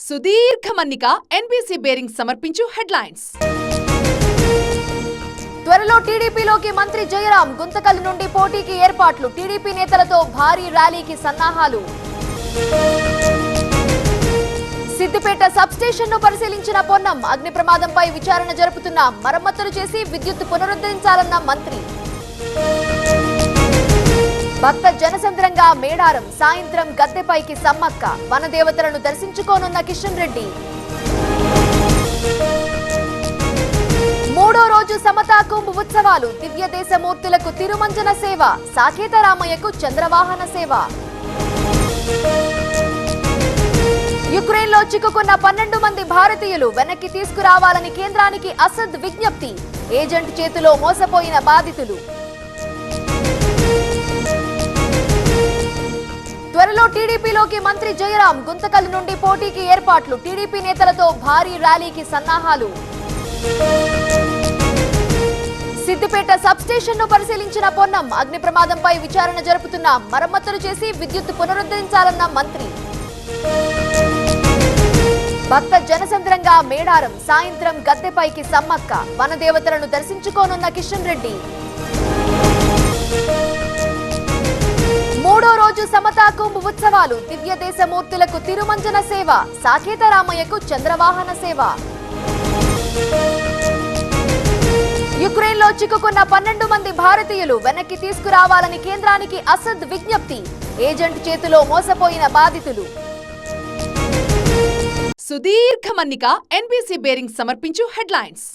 సుదీర్ఘ మన్నిక NBC bearing సమర్పించు హెడ్లైన్స్. త్వరలో టీడీపీలోకి మంత్రి జయరాం గుంతకల్ నుండి పోటీకి ఏర్పాట్లు. టీడీపీ నేతలతో భారీ ర్యాలీకి సన్నాహాలు. సిద్దిపేట సబ్ స్టేషన్ ను పరిశీలించిన పొన్నం. అగ్ని ప్రమాదంపై విచారణ జరుపుతున్నాం. మరమ్మతులు చేసి విద్యుత్ పునరుద్ధరించాలన్న మంత్రి. భక్త జనసంద్రంగా మేడారం. సాయంత్రం గద్దెపైకి సమ్మక్క. వనదేవతలను దర్శించుకోనున్న కిషన్ రెడ్డి. మూడో రోజు సమతా కుంభ్ ఉత్సవాలు. దివ్య దేశమూర్తులకు తిరుమంజన సేవ. సాకేత రామయ్యకు చంద్రవాహన సేవ. యుక్రెయిన్ లో చిక్కుకున్న 12 మంది భారతీయులు వెనక్కి తీసుకురావాలని కేంద్రానికి అసద్ విజ్ఞప్తి. ఏజెంట్ చేతిలో మోసపోయిన బాధితులు. త్వరలో టీడీపీలోకి మంత్రి జయరాం గుంతకల్ నుండి పోటీకి ఏర్పాట్లు. టీడీపీ నేతలతో భారీ ర్యాలీకి సన్నాహాలు. సిద్దిపేట సబ్ స్టేషన్ ను పరిశీలించిన పొన్నం. అగ్ని ప్రమాదంపై విచారణ జరుపుతున్నాం. మరమ్మతులు చేసి విద్యుత్ పునరుద్ధరించాలన్న మంత్రి. భక్త జనసంద్రంగా మేడారం. సాయంత్రం గద్దెపైకి సమ్మక్క. వనదేవతలను దర్శించుకోనున్న కిషన్ రెడ్డి. మూడో రోజు సమతా కుంభ్ ఉత్సవాలు. దివ్య దేశమూర్తులకు తిరుమంజన సేవ. సాకేత రామయ్యకు చంద్రవాహన సేవ. యుక్రెయిన్ లో చిక్కుకున్న 12 మంది భారతీయులు వెనక్కి తీసుకురావాలని కేంద్రానికి అసద్ విజ్ఞప్తి. ఏజెంట్ చేతిలో మోసపోయిన బాధితులు. సుదీర్ఘ మన్నిక ఎన్బీసీ బేరింగ్ సమర్పించు హెడ్లైన్స్.